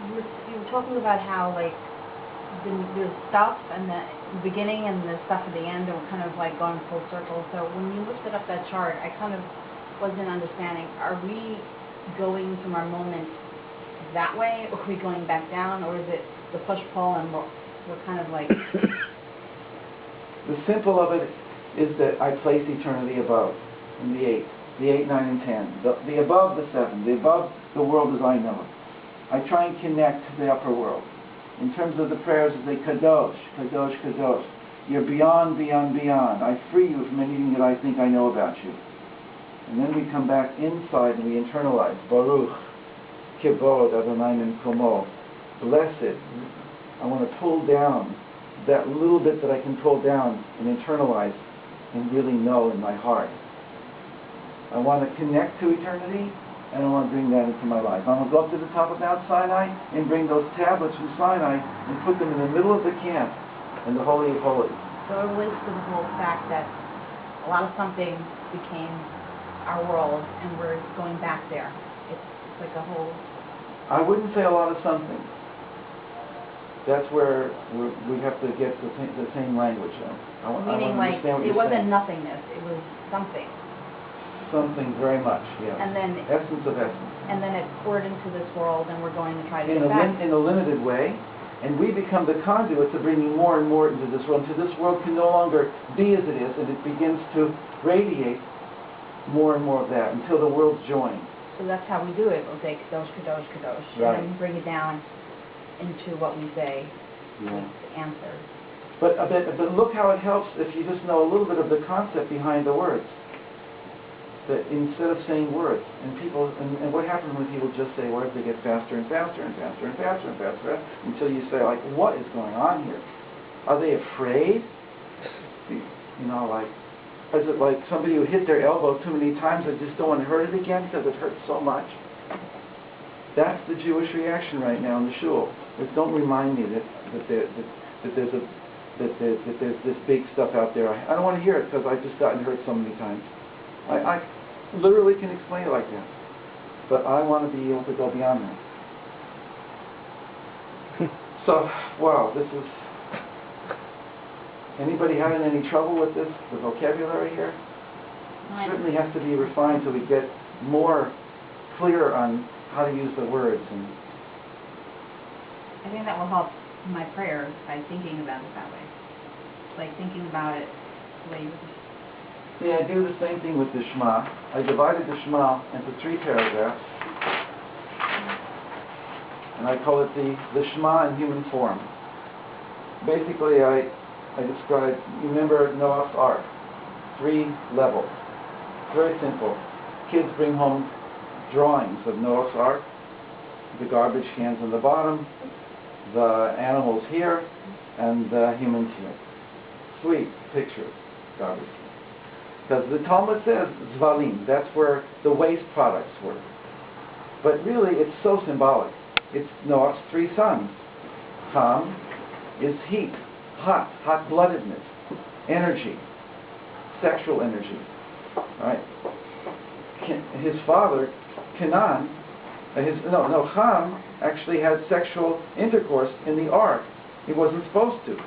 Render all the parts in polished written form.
you were talking about how, like, the stuff and the beginning and the stuff at the end are kind of like going full circle. So when you lifted up that chart, I kind of wasn't understanding. Are we going from our moment that way, or are we going back down, or is it the push-pull and we're kind of like... The simple of it is that I place eternity above, in the 8. The 8, 9, and 10. The above the 7. The above the world as I know it. I try and connect to the upper world. In terms of the prayers, I say, Kadosh, Kadosh, Kadosh. You're beyond, beyond, beyond. I free you from anything that I think I know about you. And then we come back inside and we internalize. Baruch, Kivod, Adonai Memkomo. Blessed. I want to pull down that little bit that I can pull down and internalize and really know in my heart. I want to connect to eternity, and I want to bring that into my life. I'm going to go up to the top of Mount Sinai and bring those tablets from Sinai and put them in the middle of the camp in the Holy of Holies. So it relates to the whole fact that a lot of something became our world, and we're going back there. It's like a whole... I wouldn't say a lot of something. That's where we have to get the same language. Meaning, like, it wasn't nothingness, it was something. Something very much, yeah. And then... Essence of essence. And then it poured into this world, and we're going to try to get back. In a limited way, and we become the conduit to bringing more and more into this world. Until this world can no longer be as it is, and it begins to radiate more and more of that, until the worlds join. So that's how we do it. We'll say Kadosh, Kadosh, Kadosh. Right. And then bring it down into what we say, yeah. The answer. But look how it helps if you just know a little bit of the concept behind the words. That instead of saying words, and what happens when people just say words, they get faster and faster and faster and faster and faster until you say, like, what is going on here? Are they afraid? You know, like, is it like somebody who hit their elbow too many times and just don't want to hurt it again because it hurts so much? That's the Jewish reaction right now in the shul. Don't remind me that there's this big stuff out there. I don't want to hear it because I've just gotten hurt so many times. I literally can explain it like that. But I want to be able to go beyond that. So, wow, this is... Anybody having any trouble with this, the vocabulary here? It certainly has to be refined so we get more clear on how to use the words. And I think that will help my prayer by thinking about it that way. Like thinking about it the way you would. Yeah, I do the same thing with the Shema. I divided the Shema into 3 paragraphs. And I call it the Shema in human form. Basically, I describe, you remember Noah's Ark, 3 levels. Very simple. Kids bring home drawings of Noah's Ark, the garbage cans on the bottom, the animals here, and the humans here. Sweet picture, garbage cans. Because the Talmud says Zvalim, that's where the waste products were. But really, it's so symbolic. It's Noah's 3 sons. Ham is heat, hot-bloodedness, energy, sexual energy. Right? His father, Canaan, Ham actually had sexual intercourse in the ark. He wasn't supposed to.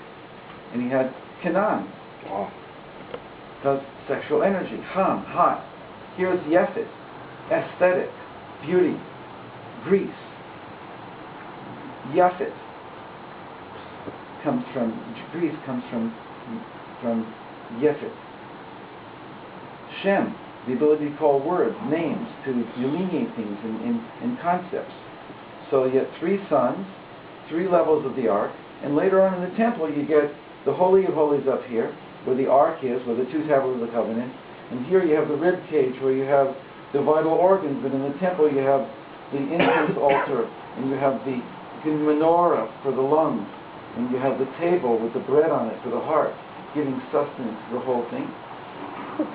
And he had Canaan. Wow. Because sexual energy, Ham, hot. Here's Yefet, aesthetic, beauty, Greece. Yafet comes from, Greece comes from Yefet. Shem, the ability to call words, names, to delineate things in concepts. So you get 3 sons, 3 levels of the ark, and later on in the temple you get the Holy of Holies up here, where the ark is, where the 2 tablets of the covenant, and here you have the rib cage where you have the vital organs, but in the temple you have the incense altar, and you have the menorah for the lungs, and you have the table with the bread on it for the heart, giving sustenance to the whole thing.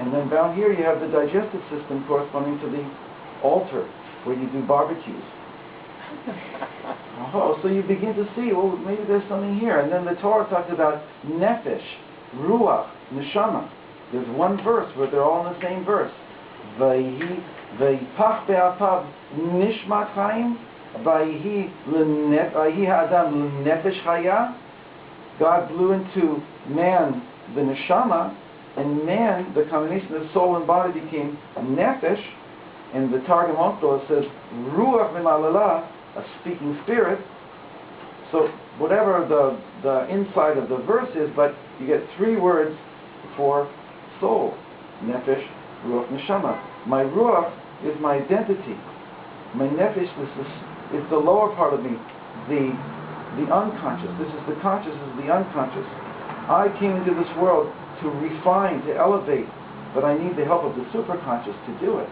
And then down here you have the digestive system corresponding to the altar, where you do barbecues. Oh, so you begin to see, well, maybe there's something here. And then the Torah talks about nefesh, ruach, neshama. There's one verse where they're all in the same verse. Vayipach be'apav nishmat chaim Vayihi ha'adam nefesh chaya. God blew into man the neshama, and man, the combination of soul and body, became nefesh. And the Targum also says ruach mimalala, a speaking spirit. So whatever the inside of the verse is, but you get three words for soul: nefesh, ruach, neshama. My ruach is my identity. My nefesh is the lower part of me, the unconscious. This is the conscious, this is the unconscious. I came into this world to refine, to elevate, but I need the help of the superconscious to do it.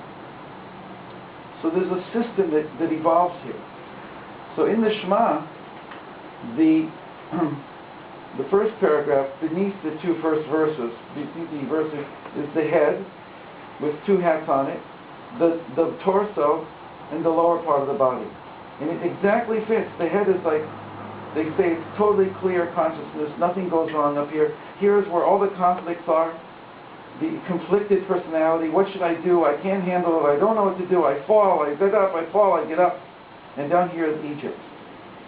So there's a system that evolves here. So in the Shema, the first paragraph, beneath the two first verses, is the head with two hats on it, the torso, and the lower part of the body. And it exactly fits. The head is like, they say it's totally clear consciousness, nothing goes wrong up here. Here is where all the conflicts are, the conflicted personality. What should I do? I can't handle it. I don't know what to do. I fall, I get up, I fall, I get up. And down here is Egypt.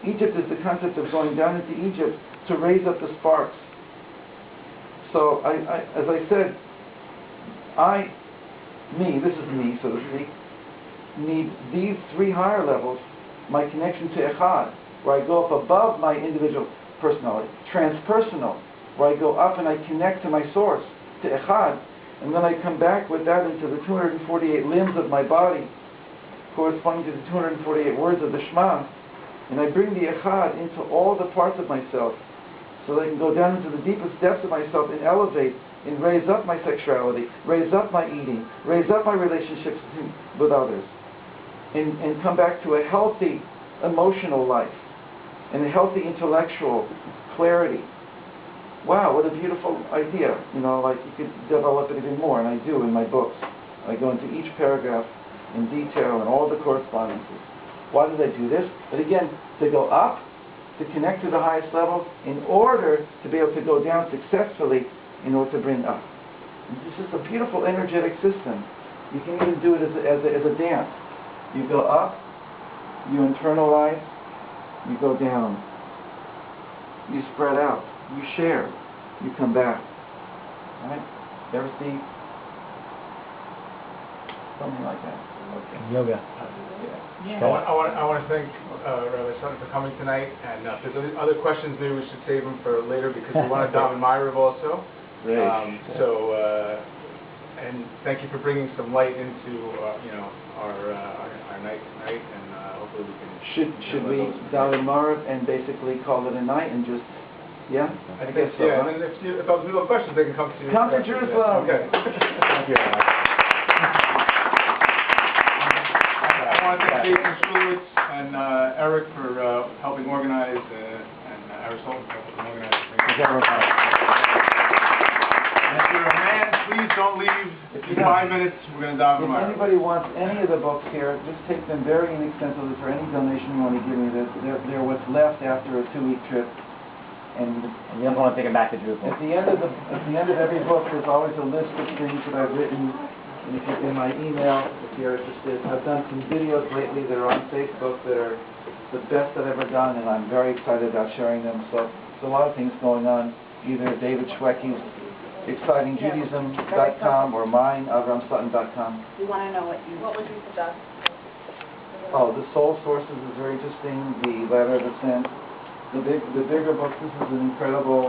Egypt is the concept of going down into Egypt to raise up the sparks. So, as I said, this is me, so to speak, need these three higher levels, my connection to Echad, where I go up above my individual personality, transpersonal, where I go up and I connect to my source, to Echad, and then I come back with that into the 248 limbs of my body, corresponding to the 248 words of the Shema, and I bring the Echad into all the parts of myself, so that I can go down into the deepest depths of myself and elevate and raise up my sexuality, raise up my eating, raise up my relationships with others, and come back to a healthy emotional life and a healthy intellectual clarity. Wow, what a beautiful idea. Like you could develop it even more, and I do in my books. I go into each paragraph in detail and all the correspondences. Why did I do this? But again, to go up, to connect to the highest level, in order to be able to go down successfully, in order to bring up. This is a beautiful energetic system. You can even do it as a dance. You go up, you internalize, you go down. You spread out, you share, you come back. Right? Ever see something like that? Okay. Yoga. Yeah. I want to thank Rabbi Shlomo for coming tonight, and if there's other questions, maybe we should save them for later, because we want to daven Ma'ariv also. Great. And thank you for bringing some light into our night tonight, and hopefully we can. Should we daven Ma'ariv and basically call it a night and just, yeah? I guess so. Yeah, and then if other people have questions, they can come to you. Come to Jerusalem. Okay. Thank you. I want to thank Jason Schulwitz and Eric for helping organize, and Eric Sultan for helping organize. Thank you. And if you're a man, please don't leave in 5 minutes. We're going to daven If Ma'ariv. anybody wants any of the books here, just take them very inexpensively for any donation you want to give me. They're what's left after a 2-week trip. And you don't want to take it back to Jerusalem. at the end of every book, there's always a list of things that I've written. And if you're in my email, if you're interested, I've done some videos lately that are on Facebook that are the best I've ever done, and I'm very excited about sharing them. So there's a lot of things going on, either David Schwecky's ExcitingJudaism.com or mine, AvramSutton.com. We want to know what would you suggest? Oh, the Soul Sources is very interesting. The Ladder of Ascent. The bigger books. This is an incredible